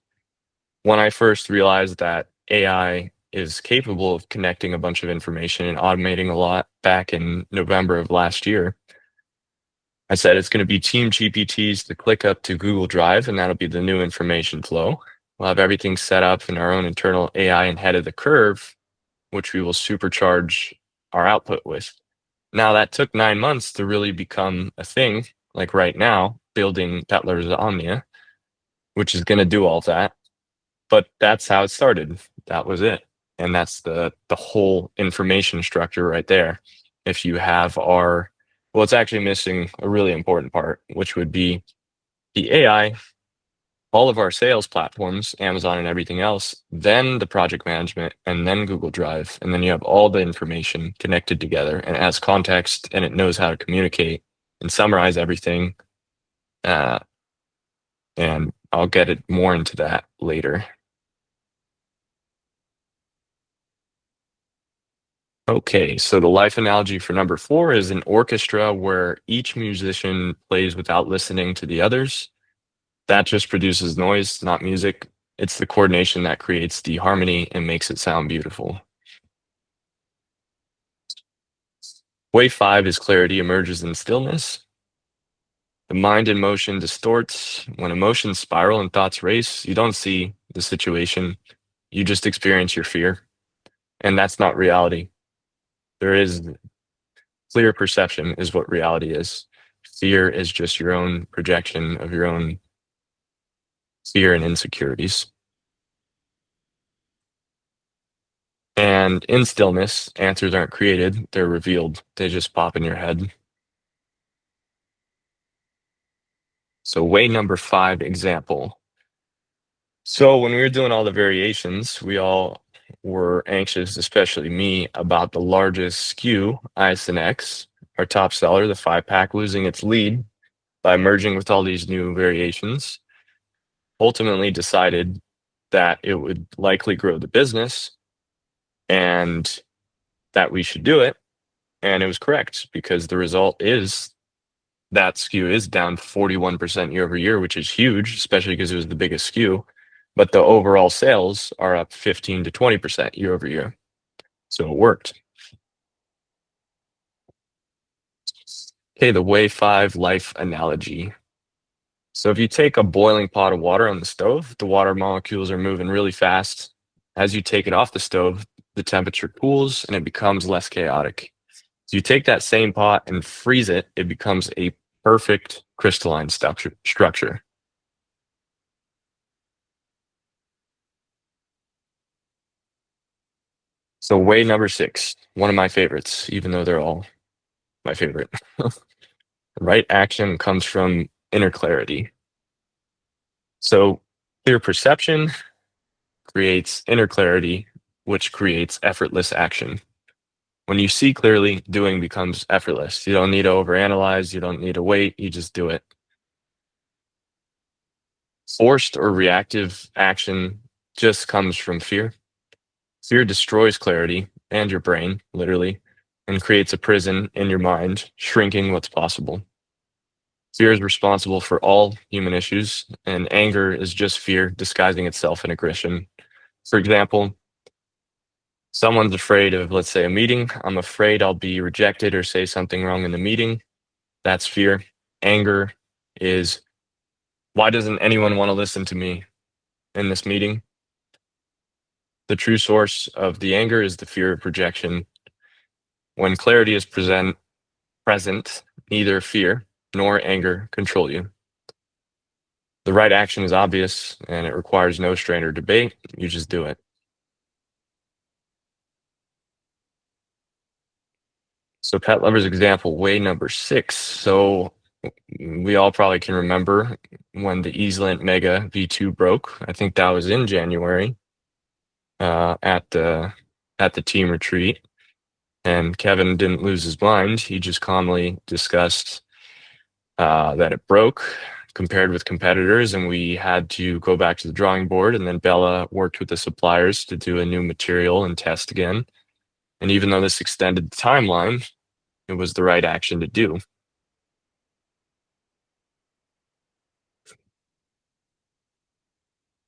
when I first realized that AI is capable of connecting a bunch of information and automating a lot back in November of last year. I said it's going to be Team GPTs to click up to Google Drive, and that'll be the new information flow. We'll have everything set up in our own internal AI and ahead of the curve, which we will supercharge our output with. Now, that took 9 months to really become a thing, like right now, building PetLovers Omnia, which is going to do all that. But that's how it started. That was it. And that's the whole information structure right there. If you have our, well, it's actually missing a really important part, which would be the AI, all of our sales platforms, Amazon and everything else, then the project management, and then Google Drive. And then you have all the information connected together and it has context and it knows how to communicate and summarize everything. Uh, and I'll get it more into that later. Okay, so the life analogy for number 4 is an orchestra where each musician plays without listening to the others. That just produces noise, not music. It's the coordination that creates the harmony and makes it sound beautiful. Way 5 is clarity emerges in stillness. The mind in motion distorts. When emotions spiral and thoughts race, you don't see the situation. You just experience your fear. And that's not reality. There is clear perception is what reality is. Fear is just your own projection of your own fear and insecurities. And in stillness, answers aren't created, they're revealed. They just pop in your head. So way number 5 example. So when we were doing all the variations, we all were anxious, especially me, about the largest SKU, ISNX, our top seller, the 5-pack, losing its lead by merging with all these new variations. Ultimately decided that it would likely grow the business and that we should do it. And it was correct because the result is that SKU is down 41% year over year, which is huge, especially because it was the biggest SKU. But the overall sales are up 15 to 20% year over year. So it worked. Okay, the way 5 life analogy. So if you take a boiling pot of water on the stove, the water molecules are moving really fast. As you take it off the stove, the temperature cools and it becomes less chaotic. So you take that same pot and freeze it, it becomes a perfect crystalline structure. So way number 6, one of my favorites, even though they're all my favorite. Right action comes from inner clarity. So clear perception creates inner clarity, which creates effortless action. When you see clearly, doing becomes effortless. You don't need to overanalyze, you don't need to wait, you just do it. Forced or reactive action just comes from fear. Fear destroys clarity and your brain, literally, and creates a prison in your mind, shrinking what's possible. Fear is responsible for all human issues, and anger is just fear disguising itself in aggression. For example, someone's afraid of, let's say, a meeting. I'm afraid I'll be rejected or say something wrong in the meeting. That's fear. Anger is, why doesn't anyone want to listen to me in this meeting? The true source of the anger is the fear of projection. When clarity is present, neither fear nor anger control you. The right action is obvious and it requires no strain or debate. You just do it. So pet lovers example, way number 6. So we all probably can remember when the Easland Mega V2 broke. I think that was in January at the team retreat. And Kevin didn't lose his mind. He just calmly discussed that it broke compared with competitors, and we had to go back to the drawing board. And then Bella worked with the suppliers to do a new material and test again. And even though this extended the timeline, it was the right action to do.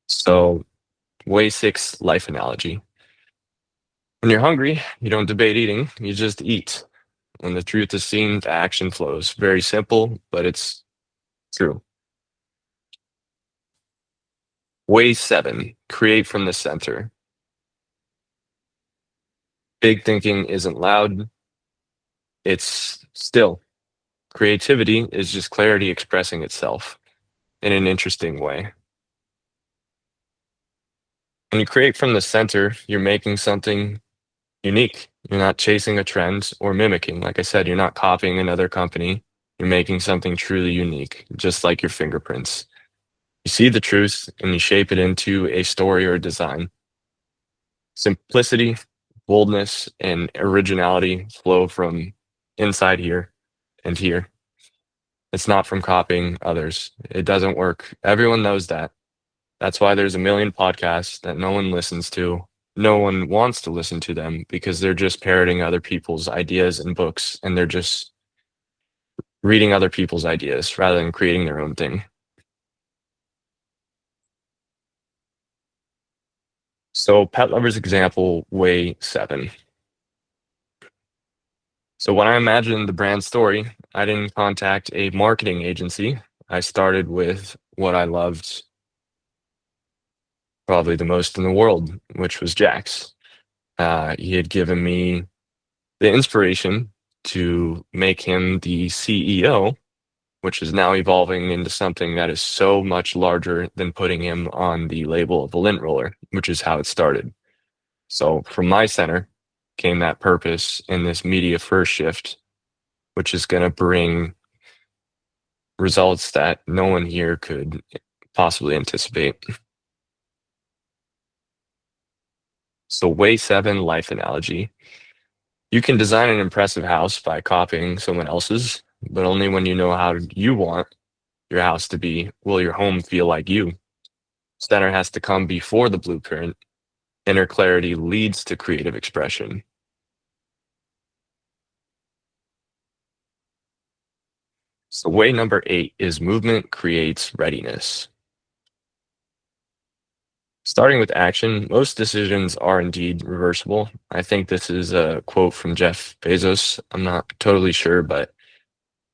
So, way 6 life analogy. When you're hungry, you don't debate eating, you just eat. When the truth is seen, the action flows. Very simple, but it's true. Way 7, create from the center. Big thinking isn't loud, it's still. Creativity is just clarity expressing itself in an interesting way. When you create from the center, you're making something unique. You're not chasing a trend or mimicking. Like I said, you're not copying another company. You're making something truly unique, just like your fingerprints. You see the truth and you shape it into a story or a design. Simplicity, boldness, and originality flow from inside here and here. It's not from copying others. It doesn't work. Everyone knows that. That's why there's a million podcasts that no one listens to. No one wants to listen to them because they're just parroting other people's ideas and books, and they're just reading other people's ideas rather than creating their own thing. So pet lovers example, way 7. So when I imagined the brand story, I didn't contact a marketing agency. I started with what I loved probably the most in the world, which was Jax. He had given me the inspiration to make him the CEO, which is now evolving into something that is so much larger than putting him on the label of a lint roller, which is how it started. So from my center came that purpose in this media first shift, which is going to bring results that no one here could possibly anticipate. So way 7 life analogy. You can design an impressive house by copying someone else's, but only when you know how you want your house to be will your home feel like you. Center has to come before the blueprint. Inner clarity leads to creative expression. So way number 8 is movement creates readiness. Starting with action, most decisions are indeed reversible. I think this is a quote from Jeff Bezos. I'm not totally sure, but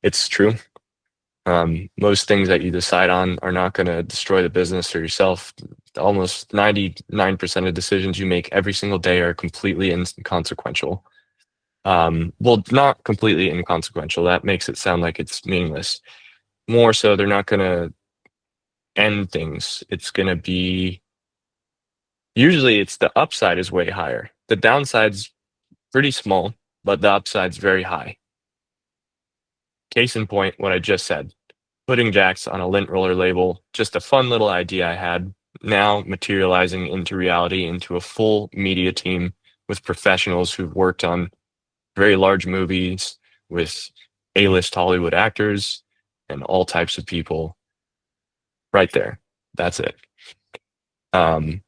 it's true. Most things that you decide on are not going to destroy the business or yourself. Almost 99% of decisions you make every single day are completely inconsequential. Well, not completely inconsequential. That makes it sound like it's meaningless. More so, they're not going to end things. It's going to be, usually it's the upside is way higher. the downside's pretty small, but the upside's very high. Case in point, what I just said. Putting Jax on a lint roller label, just a fun little idea I had, now materializing into reality, into a full media team with professionals who've worked on very large movies with A-list Hollywood actors and all types of people right there. That's it. An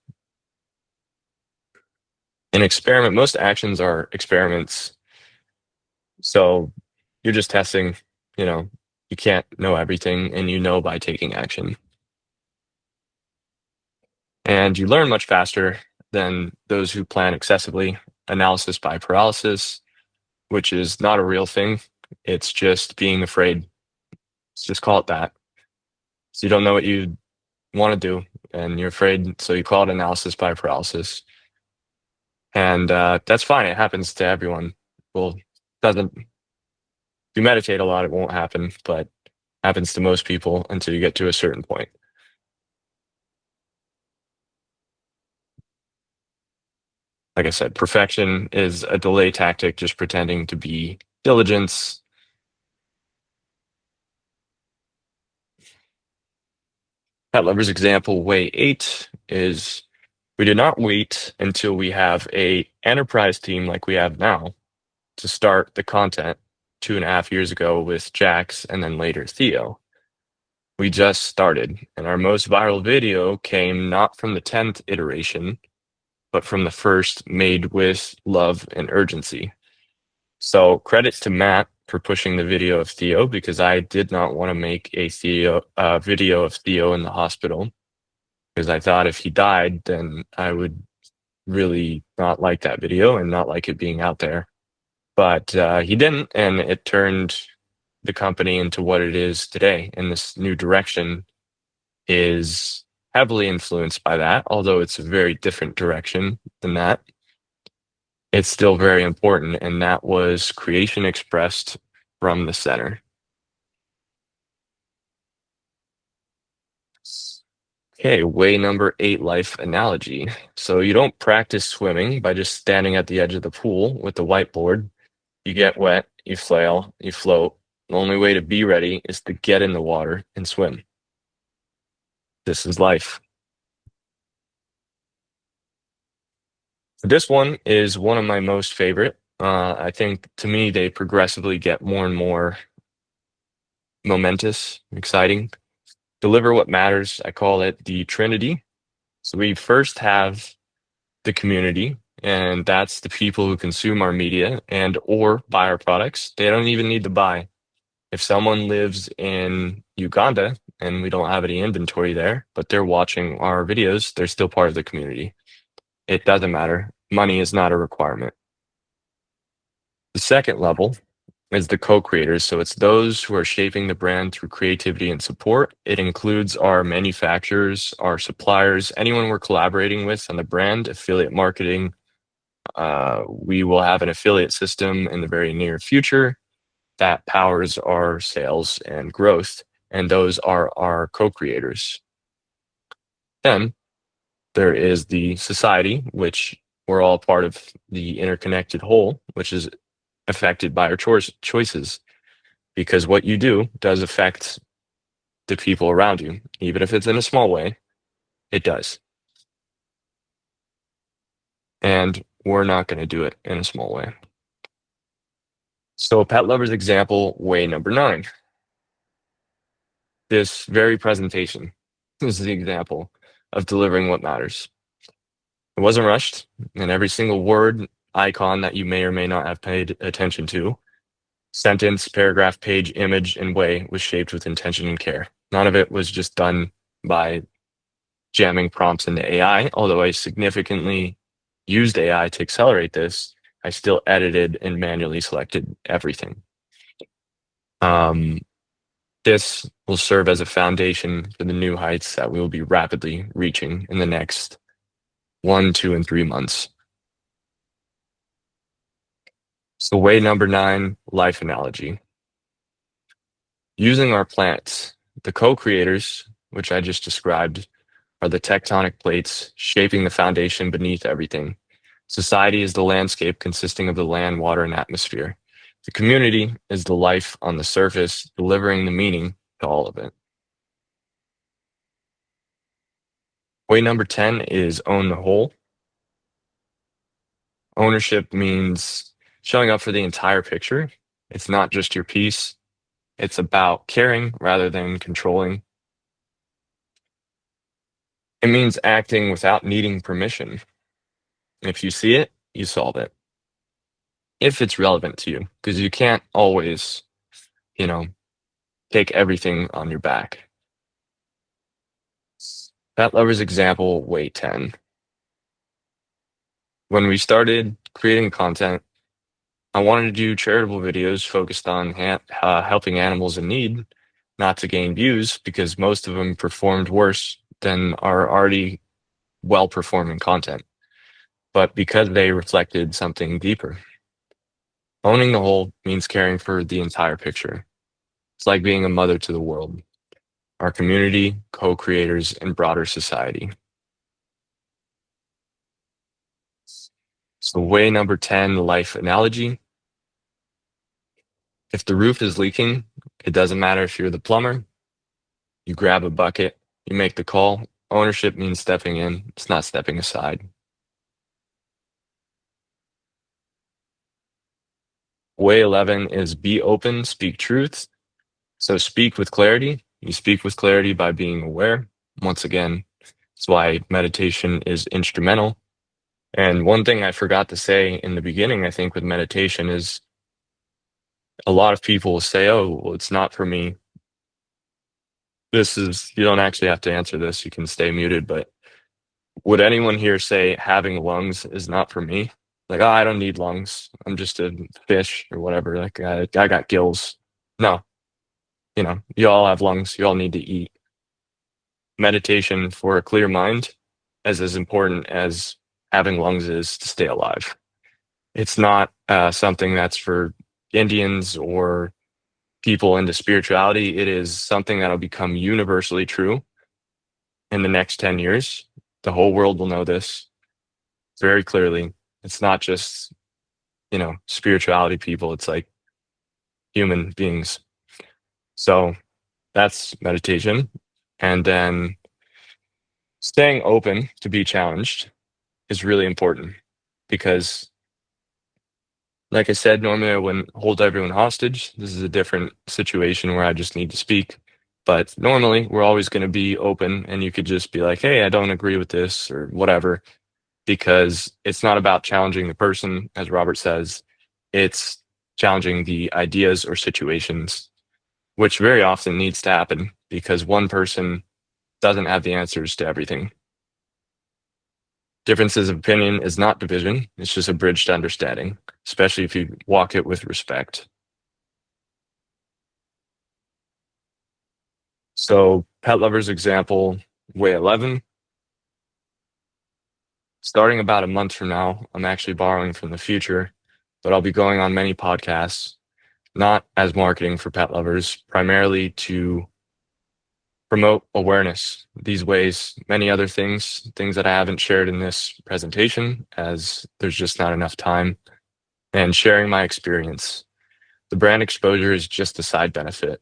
experiment, most actions are experiments. So you're just testing, you can't know everything, and you know by taking action. And you learn much faster than those who plan excessively. Analysis by paralysis, which is not a real thing. It's just being afraid. Let's just call it that. So you don't know what you want to do, and you're afraid, so you call it analysis by paralysis. And that's fine. It happens to everyone. Well, doesn't. If you meditate a lot, it won't happen, but happens to most people until you get to a certain point. Like I said, perfection is a delay tactic, just pretending to be diligence. PetLovers example way 8 is we did not wait until we have a enterprise team like we have now to start the content 2.5 years ago with Jax and then later Theo. We just started, and our most viral video came not from the 10th iteration, but from the first, made with love and urgency. So credits to Matt for pushing the video of Theo, because I did not want to make a video of Theo in the hospital, because I thought if he died, then I would really not like that video and not like it being out there. But he didn't, and it turned the company into what it is today. And this new direction is heavily influenced by that, although it's a very different direction than that. It's still very important, and that was creation expressed from the center. Okay, way number 8, life analogy. So you don't practice swimming by just standing at the edge of the pool with the whiteboard. You get wet, you flail, you float. The only way to be ready is to get in the water and swim. This is life. This one is one of my most favorite. I think to me, they progressively get more and more momentous, exciting. Deliver what matters. I call it the Trinity. So we first have the community, and that's the people who consume our media and or buy our products. They don't even need to buy. If someone lives in Uganda and we don't have any inventory there, but they're watching our videos, they're still part of the community. It doesn't matter. Money is not a requirement. The second level is the co-creators. So it's those who are shaping the brand through creativity and support. It includes our manufacturers, our suppliers, anyone we're collaborating with on the brand, affiliate marketing. We will have an affiliate system in the very near future that powers our sales and growth, and those are our co-creators. Then there is the society, which we're all part of the interconnected whole, which is affected by our choices, because what you do does affect the people around you, even if it's in a small way, it does. And we're not going to do it in a small way. So Pet Lovers example, way number 9. This very presentation is the example of delivering what matters. It wasn't rushed, and every single word, icon that you may or may not have paid attention to, sentence, paragraph, page, image, and way was shaped with intention and care. None of it was just done by jamming prompts into AI, although I significantly used AI to accelerate this. I still edited and manually selected everything. This will serve as a foundation for the new heights that we will be rapidly reaching in the next 1, 2, and 3 months. So way number 9, life analogy. Using our plants, the co-creators, which I just described, are the tectonic plates shaping the foundation beneath everything. Society is the landscape consisting of the land, water, and atmosphere. The community is the life on the surface, delivering the meaning to all of it. Way number 10 is own the whole. Ownership means showing up for the entire picture. It's not just your piece. It's about caring rather than controlling. It means acting without needing permission. If you see it, you solve it. If it's relevant to you, because you can't always, you know, take everything on your back. Pet Lovers example, way 10. When we started creating content, I wanted to do charitable videos focused on helping animals in need, not to gain views, because most of them performed worse than our already well-performing content, but because they reflected something deeper. Owning the whole means caring for the entire picture. It's like being a mother to the world, our community, co-creators, and broader society. So way number 10, life analogy. If the roof is leaking, it doesn't matter if you're the plumber, you grab a bucket, you make the call. Ownership means stepping in, it's not stepping aside. Way 11 is be open, speak truth. So speak with clarity. You speak with clarity by being aware. Once again, that's why meditation is instrumental. And one thing I forgot to say in the beginning, I think, with meditation is a lot of people will say, oh, well, it's not for me. You don't actually have to answer this. You can stay muted, but would anyone here say having lungs is not for me? Like, oh, I don't need lungs. I'm just a fish or whatever. Like, I got gills. No, you all have lungs. You all need to eat. Meditation for a clear mind is as important as having lungs is to stay alive. It's not something that's for Indians or people into spirituality. It is something that'll become universally true in the next 10 years. The whole world will know this very clearly. It's not just, spirituality people, it's like human beings. So that's meditation. And then staying open to be challenged is really important because, like I said, normally I wouldn't hold everyone hostage. This is a different situation where I just need to speak. But normally we're always going to be open and you could just be like, hey, I don't agree with this or whatever, because it's not about challenging the person, as Robert says, it's challenging the ideas or situations, which very often needs to happen because one person doesn't have the answers to everything. Differences of opinion is not division, it's just a bridge to understanding, especially if you walk it with respect. So, Pet Lovers example, way 11. Starting about a month from now, I'm actually borrowing from the future, but I'll be going on many podcasts, not as marketing for pet lovers, primarily to promote awareness these ways, many other things that I haven't shared in this presentation, as there's just not enough time, and sharing my experience. The brand exposure is just a side benefit.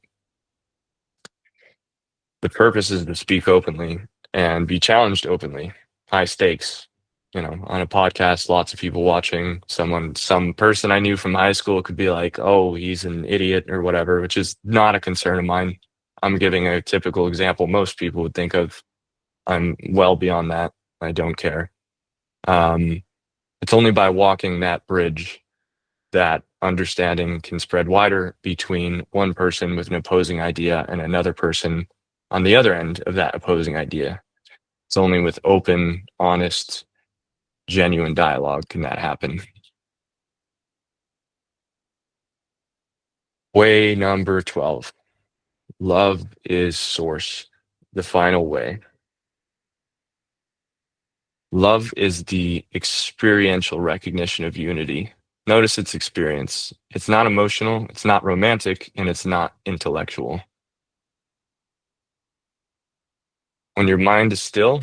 The purpose is to speak openly and be challenged openly. High stakes. On a podcast, lots of people watching. Some person I knew from high school could be like, oh, he's an idiot or whatever, which is not a concern of mine. I'm giving a typical example most people would think of. I'm well beyond that. I don't care. Um, it's only by walking that bridge that understanding can spread wider between one person with an opposing idea and another person on the other end of that opposing idea. It's only with open, honest, genuine dialogue can that happen. Way number 12. Love is source, the final way. Love is the experiential recognition of unity. Notice its experience. It's not emotional, it's not romantic, and it's not intellectual. When your mind is still,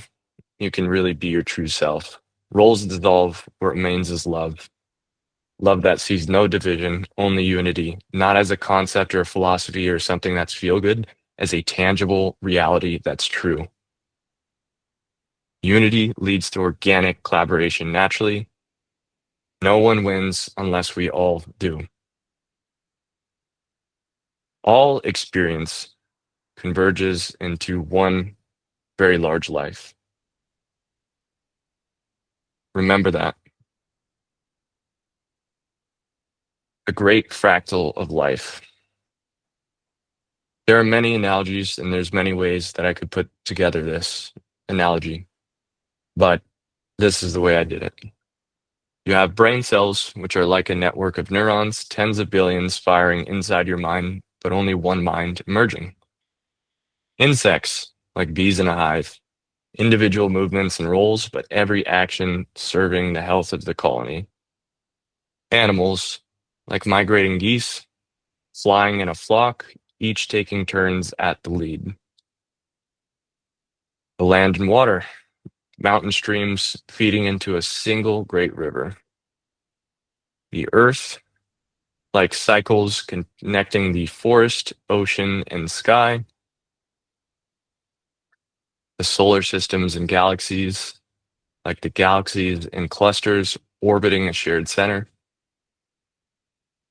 you can really be your true self. Roles dissolve, what remains is love. Love that sees no division, only unity, not as a concept or a philosophy or something that's feel good, as a tangible reality that's true. Unity leads to organic collaboration naturally. No one wins unless we all do. All experience converges into one very large life. Remember that. A great fractal of life. There are many analogies and there's many ways that I could put together this analogy, but this is the way I did it. You have brain cells, which are like a network of neurons, tens of billions firing inside your mind, but only one mind emerging. Insects, like bees in a hive, individual movements and roles, but every action serving the health of the colony. Animals, like migrating geese, flying in a flock, each taking turns at the lead. The land and water, mountain streams feeding into a single great river. The earth, like cycles connecting the forest, ocean, and sky. The solar systems and galaxies, like the galaxies and clusters orbiting a shared center.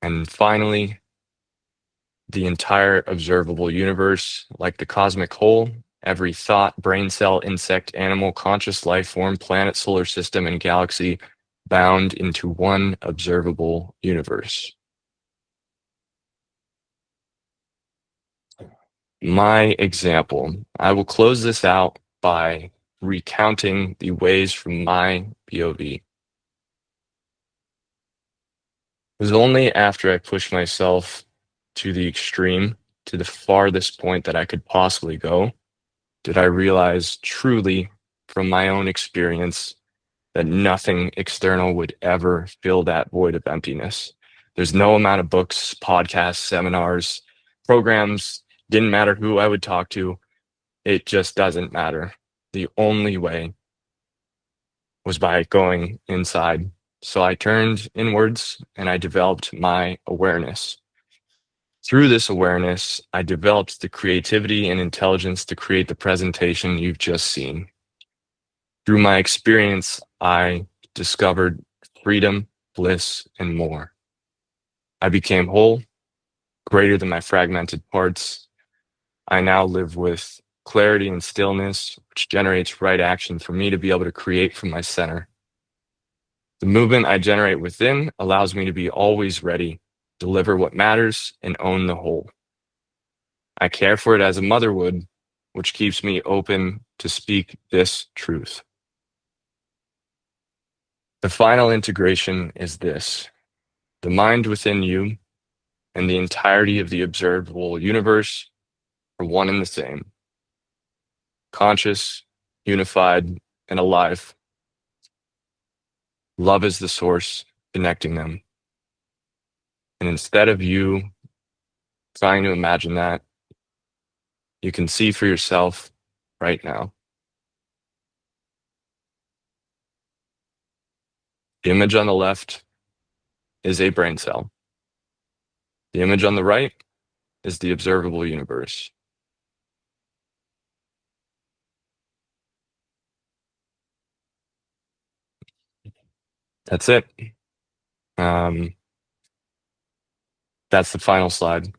And finally, the entire observable universe, like the cosmic whole, every thought, brain cell, insect, animal, conscious life form, planet, solar system, and galaxy bound into one observable universe. My example, I will close this out by recounting the ways from my POV. It was only after I pushed myself to the extreme, to the farthest point that I could possibly go, did I realize truly from my own experience that nothing external would ever fill that void of emptiness. There's no amount of books, podcasts, seminars, programs, didn't matter who I would talk to. It just doesn't matter. The only way was by going inside. So I turned inwards and I developed my awareness. Through this awareness, I developed the creativity and intelligence to create the presentation you've just seen. Through my experience, I discovered freedom, bliss, and more. I became whole, greater than my fragmented parts. I now live with clarity and stillness, which generates right action for me to be able to create from my center. The movement I generate within allows me to be always ready, deliver what matters, and own the whole. I care for it as a mother would, which keeps me open to speak this truth. The final integration is this: the mind within you and the entirety of the observable universe are one and the same, conscious, unified, and alive. Love is the source connecting them. And instead of you trying to imagine that, you can see for yourself right now. The image on the left is a brain cell. The image on the right is the observable universe. That's it. That's the final slide.